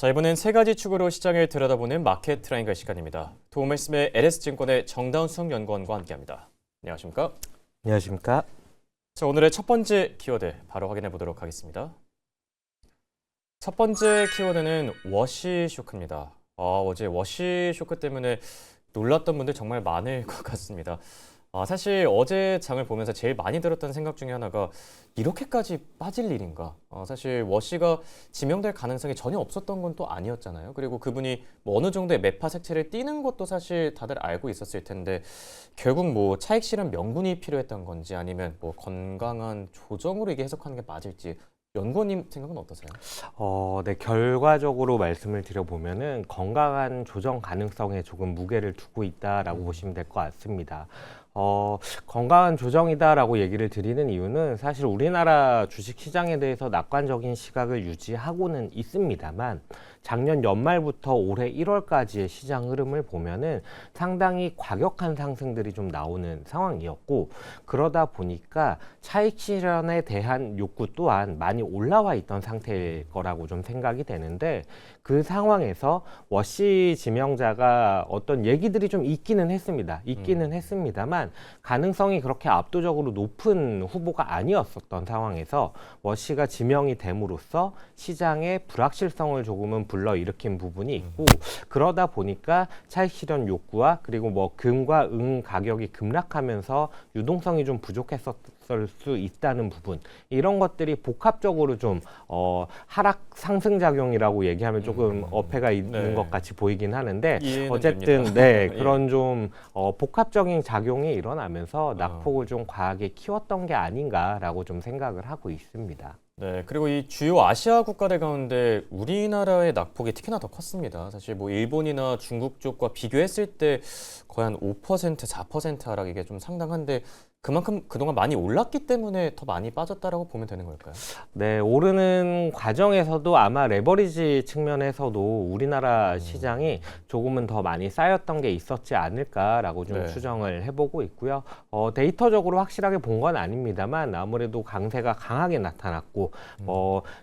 자, 이번엔 세 가지 축으로 시장을 들여다보는 마켓 트라이앵글 시간입니다. 도움 말씀에 LS증권의 정다운숙 연구원과 함께합니다. 안녕하십니까? 안녕하십니까? 자, 오늘의 첫 번째 키워드 바로 확인해 보도록 하겠습니다. 첫 번째 키워드는 워시 쇼크입니다. 어제 워시 쇼크 때문에 놀랐던 분들 정말 많을 것 같습니다. 사실 어제 장을 보면서 제일 많이 들었던 생각 중에 하나가 이렇게까지 빠질 일인가? 사실 워시가 지명될 가능성이 전혀 없었던 건 또 아니었잖아요. 그리고 그분이 뭐 어느 정도의 매파 색채를 띠는 것도 사실 다들 알고 있었을 텐데 결국 뭐 차익 실현 명분이 필요했던 건지 아니면 뭐 건강한 조정으로 이게 해석하는 게 맞을지 연구원님 생각은 어떠세요? 네, 결과적으로 말씀을 드려보면은 건강한 조정 가능성에 조금 무게를 두고 있다라고 보시면 될 것 같습니다. 건강한 조정이다라고 얘기를 드리는 이유는 사실 우리나라 주식시장에 대해서 낙관적인 시각을 유지하고는 있습니다만 작년 연말부터 올해 1월까지의 시장 흐름을 보면은 상당히 과격한 상승들이 좀 나오는 상황이었고 그러다 보니까 차익 실현에 대한 욕구 또한 많이 올라와 있던 상태일 거라고 좀 생각이 되는데 그 상황에서 워시 지명자가 어떤 얘기들이 좀 있기는 했습니다. 했습니다만 가능성이 그렇게 압도적으로 높은 후보가 아니었었던 상황에서 워시가 지명이 됨으로써 시장의 불확실성을 조금은 불러일으킨 부분이 있고 그러다 보니까 차익 실현 욕구와 그리고 뭐 금과 은 가격이 급락하면서 유동성이 좀 부족했었을 수 있다는 부분 이런 것들이 복합적으로 좀 하락 상승 작용이라고 얘기하면 조금 어폐가 있는 것 같이 보이긴 하는데 어쨌든 그런 좀 복합적인 작용이 일어나면서 낙폭을 좀 과하게 키웠던 게 아닌가라고 좀 생각을 하고 있습니다. 네, 그리고 이 주요 아시아 국가들 가운데 우리나라의 낙폭이 특히나 더 컸습니다. 사실 뭐 일본이나 중국 쪽과 비교했을 때 거의 한 5%, 4% 하락 이게 좀 상당한데 그만큼 그동안 많이 올랐기 때문에 더 많이 빠졌다라고 보면 되는 걸까요? 네, 오르는 과정에서도 아마 레버리지 측면에서도 우리나라 시장이 조금은 더 많이 쌓였던 게 있었지 않을까라고 좀 추정을 해보고 있고요. 데이터적으로 확실하게 본 건 아닙니다만 아무래도 강세가 강하게 나타났고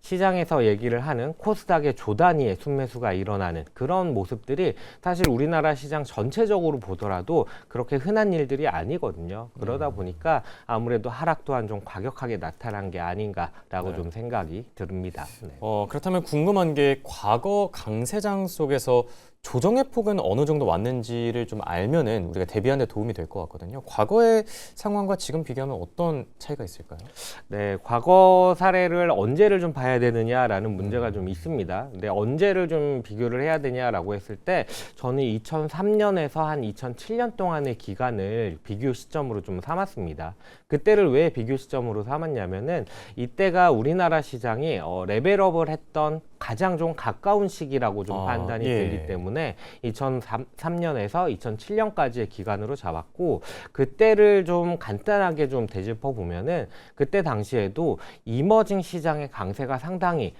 시장에서 얘기를 하는 코스닥의 조단위의 순매수가 일어나는 그런 모습들이 사실 우리나라 시장 전체적으로 보더라도 그렇게 흔한 일들이 아니거든요. 그러다 보니까 아무래도 하락 또한 좀 과격하게 나타난 게 아닌가라고 좀 생각이 듭니다. 네. 그렇다면 궁금한 게 과거 강세장 속에서 조정의 폭은 어느 정도 왔는지를 좀 알면은 우리가 대비하는 데 도움이 될 것 같거든요. 과거의 상황과 지금 비교하면 어떤 차이가 있을까요? 네, 과거 사례를 언제를 좀 봐야 되느냐라는 문제가 좀 있습니다. 근데 언제를 좀 비교를 해야 되냐라고 했을 때 저는 2003년에서 한 2007년 동안의 기간을 비교 시점으로 좀 삼았습니다. 그때를 왜 비교 시점으로 삼았냐면은 이때가 우리나라 시장이 레벨업을 했던 가장 좀 가까운 시기라고 좀 판단이 되기 때문에 2003년에서 2007년까지의 기간으로 잡았고 그때를 좀 간단하게 좀 되짚어 보면은 그때 당시에도 이머징 시장의 강세가 상당히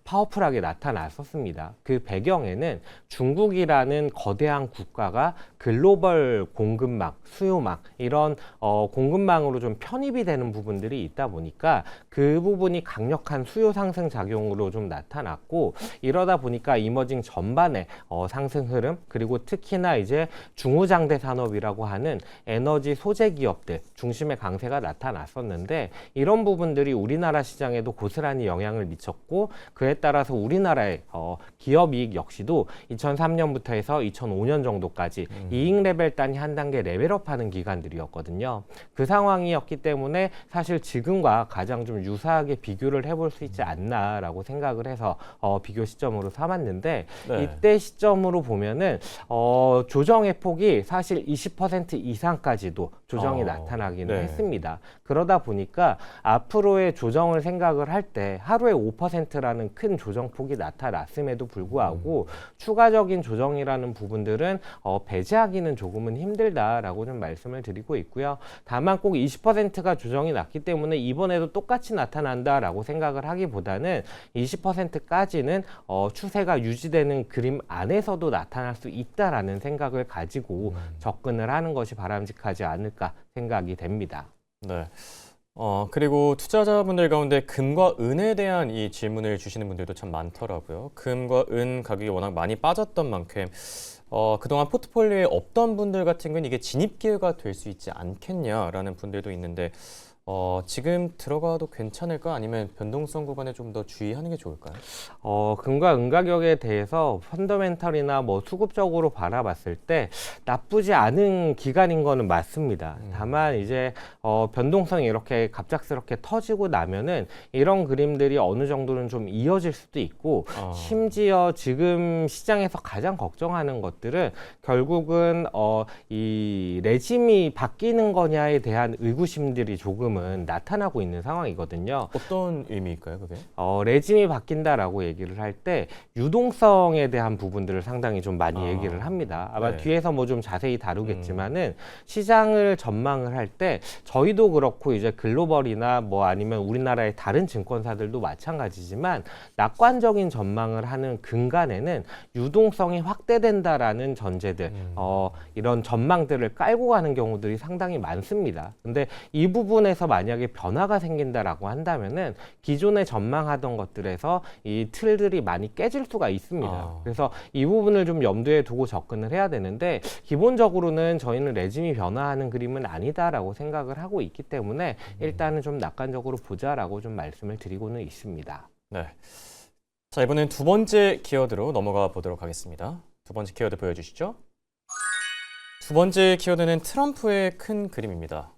파워풀하게 나타났었습니다. 그 배경에는 중국이라는 거대한 국가가 글로벌 공급망, 수요망 이런 공급망으로 좀 편입이 되는 부분들이 있다 보니까 그 부분이 강력한 수요 상승 작용으로 좀 나타났고 이러다 보니까 이머징 전반의 상승 흐름 그리고 특히나 이제 중후장대 산업이라고 하는 에너지 소재 기업들 중심의 강세가 나타났었는데 이런 부분들이 우리나라 시장에도 고스란히 영향을 미쳤고 그에 따라서 우리나라의 기업이익 역시도 2003년부터 해서 2005년 정도까지 이익 레벨 단위 한 단계 레벨업하는 기간들이었거든요. 그 상황이었기 때문에 사실 지금과 가장 좀 유사하게 비교를 해볼 수 있지 않나라고 생각을 해서 비교 시점으로 삼았는데 이때 시점으로 보면은 조정의 폭이 사실 20% 이상까지도 조정이 나타나기는 했습니다. 그러다 보니까 앞으로의 조정을 생각을 할 때 하루에 5%라는 큰 조정폭이 나타났음에도 불구하고 추가적인 조정이라는 부분들은 배제하기는 조금은 힘들다라고 좀 말씀을 드리고 있고요. 다만 꼭 20%가 조정이 났기 때문에 이번에도 똑같이 나타난다라고 생각을 하기보다는 20%까지는 추세가 유지되는 그림 안에서도 나타날 수 있다라는 생각을 가지고 접근을 하는 것이 바람직하지 않을까 생각이 됩니다. 네. 그리고 투자자분들 가운데 금과 은에 대한 이 질문을 주시는 분들도 참 많더라고요. 금과 은 가격이 워낙 많이 빠졌던 만큼 그동안 포트폴리오에 없던 분들 같은 경우는 이게 진입 기회가 될 수 있지 않겠냐라는 분들도 있는데 지금 들어가도 괜찮을까? 아니면 변동성 구간에 좀 더 주의하는 게 좋을까요? 금과 은 가격에 대해서 펀더멘털이나 뭐 수급적으로 바라봤을 때 나쁘지 않은 기간인 거는 맞습니다. 다만 이제 변동성이 이렇게 갑작스럽게 터지고 나면은 이런 그림들이 어느 정도는 좀 이어질 수도 있고 심지어 지금 시장에서 가장 걱정하는 것들은 결국은 이 레짐이 바뀌는 거냐에 대한 의구심들이 조금은 나타나고 있는 상황이거든요. 어떤 의미일까요, 그게? 레짐이 바뀐다라고 얘기를 할 때 유동성에 대한 부분들을 상당히 좀 많이 얘기를 합니다. 아마 네. 뒤에서 뭐 좀 자세히 다루겠지만은 시장을 전망을 할 때 저희도 그렇고 이제 글로벌이나 뭐 아니면 우리나라의 다른 증권사들도 마찬가지지만 낙관적인 전망을 하는 근간에는 유동성이 확대된다라는 전제들, 이런 전망들을 깔고 가는 경우들이 상당히 많습니다. 근데 이 부분에서 만약에 변화가 생긴다라고 한다면은 기존에 전망하던 것들에서 이 틀들이 많이 깨질 수가 있습니다. 그래서 이 부분을 좀 염두에 두고 접근을 해야 되는데 기본적으로는 저희는 레짐이 변화하는 그림은 아니다라고 생각을 하고 있기 때문에 일단은 좀 낙관적으로 보자라고 좀 말씀을 드리고는 있습니다. 네. 자, 이번엔 두 번째 키워드로 넘어가 보도록 하겠습니다. 두 번째 키워드 보여주시죠. 두 번째 키워드는 트럼프의 큰 그림입니다.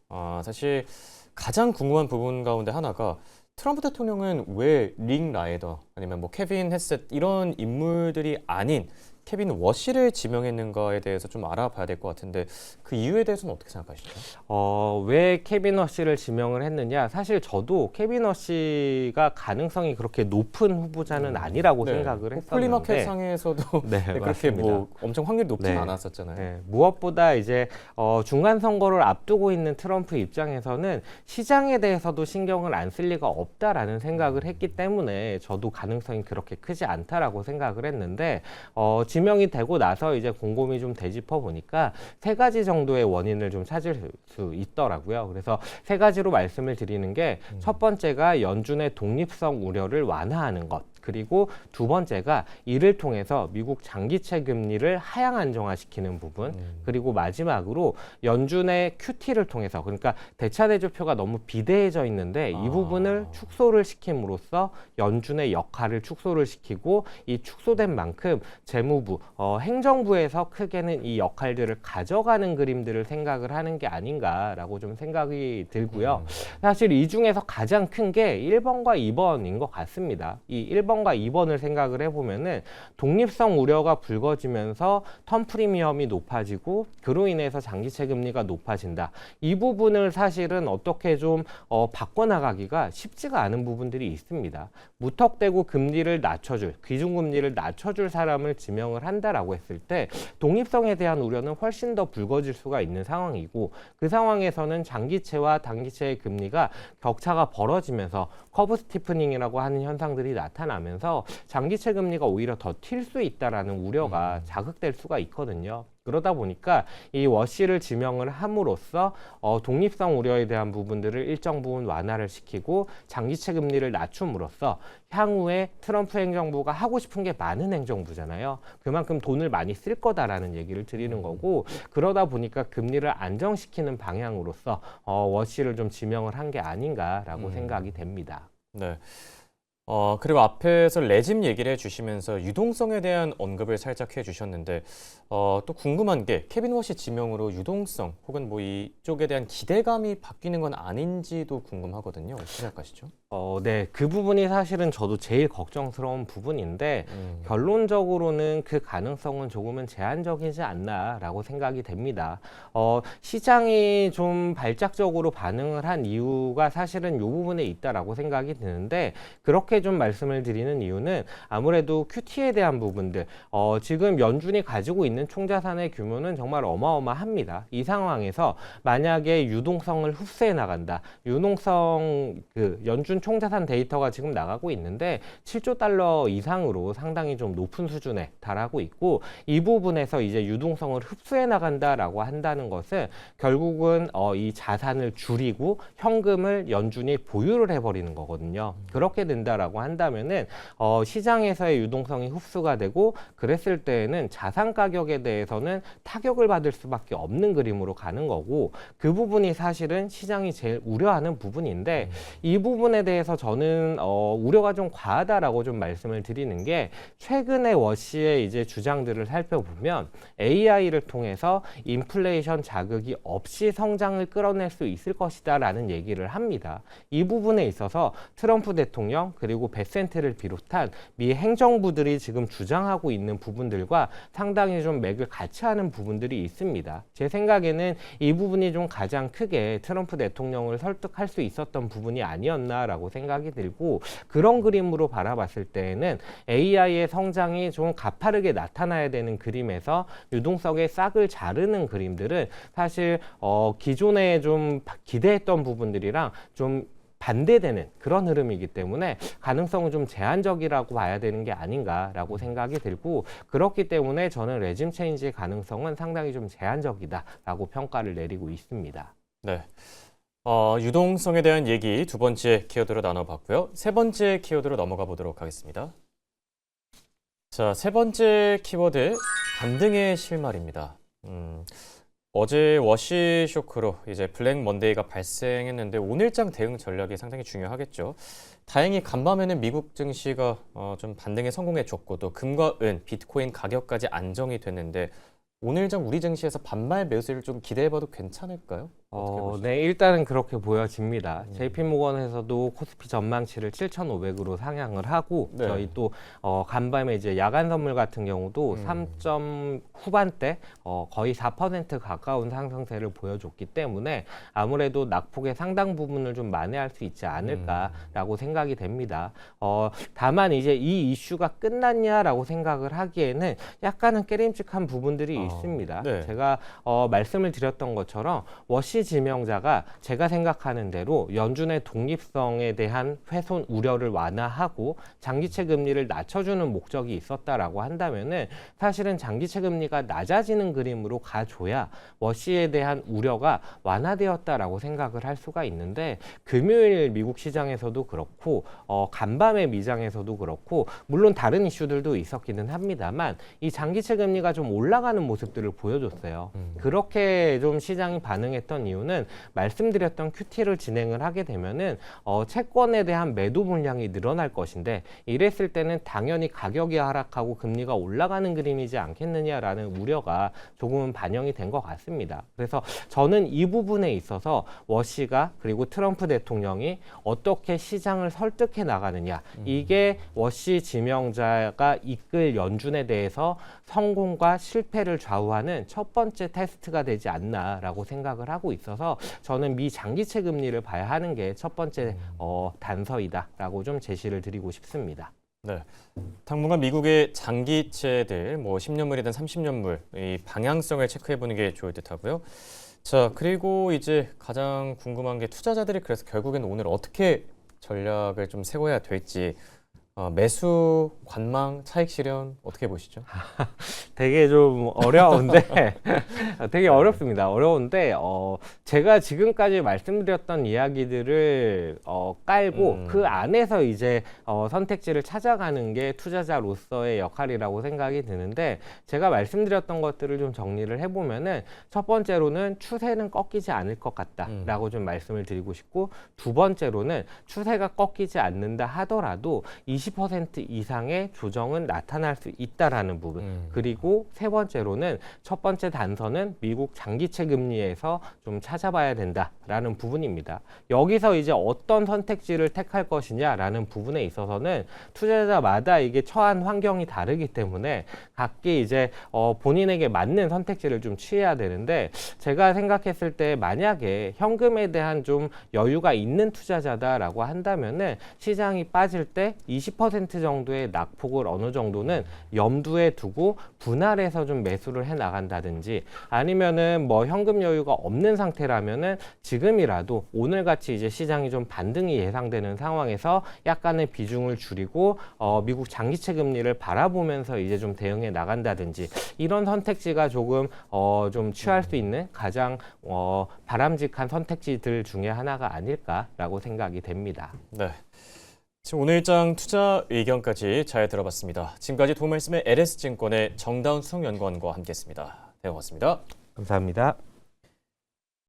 사실 가장 궁금한 부분 가운데 하나가 트럼프 대통령은 왜 링 라이더 아니면 뭐 케빈 헤셋 이런 인물들이 아닌 케빈 워시를 지명했는가에 대해서 좀 알아봐야 될 것 같은데 그 이유에 대해서는 어떻게 생각하시죠? 왜 케빈 워시를 지명을 했느냐? 사실 저도 케빈 워시가 가능성이 그렇게 높은 후보자는 아니라고 생각을 했었는데 폴리마켓 상에서도 네, 그렇게 맞습니다. 뭐 엄청 확률이 높진 네. 않았었잖아요. 네, 무엇보다 이제 중간 선거를 앞두고 있는 트럼프 입장에서는 시장에 대해서도 신경을 안 쓸 리가 없다라는 생각을 했기 때문에 저도 가능성이 그렇게 크지 않다라고 생각을 했는데 지명이 되고 나서 이제 곰곰이 좀 되짚어 보니까 세 가지 정도의 원인을 좀 찾을 수 있더라고요. 그래서 세 가지로 말씀을 드리는 게 첫 번째가 연준의 독립성 우려를 완화하는 것. 그리고 두 번째가 이를 통해서 미국 장기채 금리를 하향 안정화시키는 부분, 그리고 마지막으로 연준의 QT를 통해서, 그러니까 대차대조표가 너무 비대해져 있는데 이 부분을 축소를 시킴으로써 연준의 역할을 축소를 시키고 이 축소된 만큼 재무부, 행정부에서 크게는 이 역할들을 가져가는 그림들을 생각을 하는 게 아닌가라고 좀 생각이 들고요. 사실 이 중에서 가장 큰 게 1번과 2번인 것 같습니다. 이 1번과 2번을 생각을 해보면은 독립성 우려가 불거지면서 텀 프리미엄이 높아지고 그로 인해서 장기채 금리가 높아진다. 이 부분을 사실은 어떻게 좀 바꿔나가기가 쉽지가 않은 부분들이 있습니다. 무턱대고 금리를 낮춰줄, 기준금리를 낮춰줄 사람을 지명을 한다라고 했을 때 독립성에 대한 우려는 훨씬 더 불거질 수가 있는 상황이고 그 상황에서는 장기채와 단기채의 금리가 격차가 벌어지면서 커브 스티프닝이라고 하는 현상들이 나타나면서 장기채 금리가 오히려 더 튈 수 있다라는 우려가 자극될 수가 있거든요. 그러다 보니까 이 워시를 지명을 함으로써 독립성 우려에 대한 부분들을 일정 부분 완화를 시키고 장기채 금리를 낮춤으로써 향후에 트럼프 행정부가 하고 싶은 게 많은 행정부잖아요. 그만큼 돈을 많이 쓸 거다라는 얘기를 드리는 거고 그러다 보니까 금리를 안정시키는 방향으로서 워시를 좀 지명을 한 게 아닌가라고 생각이 됩니다. 네. 그리고 앞에서 레짐 얘기를 해주시면서 유동성에 대한 언급을 살짝 해주셨는데 또 궁금한 게 케빈 워시 지명으로 유동성 혹은 뭐 이쪽에 대한 기대감이 바뀌는 건 아닌지도 궁금하거든요. 어떻게 생각하시죠? 네, 그 부분이 사실은 저도 제일 걱정스러운 부분인데 결론적으로는 그 가능성은 조금은 제한적이지 않나라고 생각이 됩니다. 시장이 좀 발작적으로 반응을 한 이유가 사실은 이 부분에 있다라고 생각이 드는데 그렇게 좀 말씀을 드리는 이유는 아무래도 QT에 대한 부분들 지금 연준이 가지고 있는 총자산의 규모는 정말 어마어마합니다. 이 상황에서 만약에 유동성을 흡수해 나간다. 유동성 연준 연준 총자산 데이터가 지금 나가고 있는데 7조 달러 이상으로 상당히 좀 높은 수준에 달하고 있고, 이 부분에서 이제 유동성을 흡수해 나간다라고 한다는 것은 결국은 이 자산을 줄이고 현금을 연준이 보유를 해버리는 거거든요. 그렇게 된다라고 한다면은 시장에서의 유동성이 흡수가 되고, 그랬을 때에는 자산 가격에 대해서는 타격을 받을 수밖에 없는 그림으로 가는 거고, 그 부분이 사실은 시장이 제일 우려하는 부분인데, 이 부분에 대해서 저는 우려가 좀 과하다라고 좀 말씀을 드리는 게, 최근에 워시의 이제 주장들을 살펴보면 AI를 통해서 인플레이션 자극이 없이 성장을 끌어낼 수 있을 것이다라는 얘기를 합니다. 이 부분에 있어서 트럼프 대통령 그리고 베센트를 비롯한 미 행정부들이 지금 주장하고 있는 부분들과 상당히 좀 맥을 같이 하는 부분들이 있습니다. 제 생각에는 이 부분이 좀 가장 크게 트럼프 대통령을 설득할 수 있었던 부분이 아니었나라고 생각이 들고, 그런 그림으로 바라봤을 때에는 AI의 성장이 좀 가파르게 나타나야 되는 그림에서 유동성의 싹을 자르는 그림들은 사실 기존에 좀 기대했던 부분들이랑 좀 반대되는 그런 흐름이기 때문에 가능성은 좀 제한적이라고 봐야 되는 게 아닌가라고 생각이 들고, 그렇기 때문에 저는 레짐 체인지의 가능성은 상당히 좀 제한적이다라고 평가를 내리고 있습니다. 네. 유동성에 대한 얘기 두 번째 키워드로 나눠봤고요. 세 번째 키워드로 넘어가 보도록 하겠습니다. 자, 세 번째 키워드, 반등의 실마리입니다. 어제 워시 쇼크로 이제 블랙 먼데이가 발생했는데 오늘장 대응 전략이 상당히 중요하겠죠. 다행히 간밤에는 미국 증시가 좀 반등에 성공해줬고, 또 금과 은, 비트코인 가격까지 안정이 됐는데, 오늘장 우리 증시에서 반말 매수를 좀 기대해봐도 괜찮을까요? 네, 일단은 그렇게 보여집니다. JP모건에서도 코스피 전망치를 7,500으로 상향을 하고, 네. 저희 또 간밤에 이제 야간 선물 같은 경우도 3점 후반대 거의 4% 가까운 상승세를 보여줬기 때문에 아무래도 낙폭의 상당 부분을 좀 만회할 수 있지 않을까라고 생각이 됩니다. 다만 이제 이 이슈가 끝났냐라고 생각을 하기에는 약간은 깨림직한 부분들이 있습니다. 네. 제가 말씀을 드렸던 것처럼 워시 지명자가 제가 생각하는 대로 연준의 독립성에 대한 훼손 우려를 완화하고 장기채 금리를 낮춰주는 목적이 있었다라고 한다면은 사실은 장기채 금리가 낮아지는 그림으로 가줘야 워시에 대한 우려가 완화되었다라고 생각을 할 수가 있는데, 금요일 미국 시장에서도 그렇고 간밤의 미장에서도 그렇고, 물론 다른 이슈들도 있었기는 합니다만 이 장기채 금리가 좀 올라가는 모습들을 보여줬어요. 그렇게 좀 시장이 반응했던 이유는 말씀드렸던 QT를 진행을 하게 되면은 채권에 대한 매도 물량이 늘어날 것인데, 이랬을 때는 당연히 가격이 하락하고 금리가 올라가는 그림이지 않겠느냐라는 우려가 조금은 반영이 된 것 같습니다. 그래서 저는 이 부분에 있어서 워시가 그리고 트럼프 대통령이 어떻게 시장을 설득해 나가느냐, 이게 워시 지명자가 이끌 연준에 대해서 성공과 실패를 좌우하는 첫 번째 테스트가 되지 않나라고 생각을 하고 있어서, 저는 미 장기채 금리를 봐야 하는 게 첫 번째 단서이다라고 좀 제시를 드리고 싶습니다. 네. 당분간 미국의 장기채들, 10년물이든 30년물, 이 방향성을 체크해보는 게 좋을 듯하고요. 자, 그리고 이제 가장 궁금한 게 투자자들이 그래서 결국에는 오늘 어떻게 전략을 좀 세워야 될지, 매수, 관망, 차익 실현 어떻게 보시죠? 되게 좀 어려운데 되게 어렵습니다. 어려운데 제가 지금까지 말씀드렸던 이야기들을 깔고 그 안에서 이제 선택지를 찾아가는 게 투자자로서의 역할이라고 생각이 드는데, 제가 말씀드렸던 것들을 좀 정리를 해보면은, 첫 번째로는 추세는 꺾이지 않을 것 같다라고 좀 말씀을 드리고 싶고, 두 번째로는 추세가 꺾이지 않는다 하더라도 20% 이상의 조정은 나타날 수 있다라는 부분. 그리고 세 번째로는 첫 번째 단서는 미국 장기채 금리에서 좀 찾아봐야 된다라는 부분입니다. 여기서 이제 어떤 선택지를 택할 것이냐라는 부분에 있어서는 투자자마다 이게 처한 환경이 다르기 때문에 각기 이제 본인에게 맞는 선택지를 좀 취해야 되는데, 제가 생각했을 때 만약에 현금에 대한 좀 여유가 있는 투자자다라고 한다면은 시장이 빠질 때 10% 정도의 낙폭을 어느 정도는 염두에 두고 분할해서 좀 매수를 해 나간다든지 아니면은 뭐 현금 여유가 없는 상태라면은 지금이라도 오늘같이 이제 시장이 좀 반등이 예상되는 상황에서 약간의 비중을 줄이고 미국 장기채 금리를 바라보면서 이제 좀 대응해 나간다든지 이런 선택지가 조금 좀 취할 수 있는 가장 바람직한 선택지들 중에 하나가 아닐까라고 생각이 됩니다. 네. 지금 오늘 일장 투자 의견까지 잘 들어봤습니다. 지금까지 도움 말씀의 LS증권의 정다운 수석연구원과 함께했습니다. 네, 고맙습니다. 감사합니다.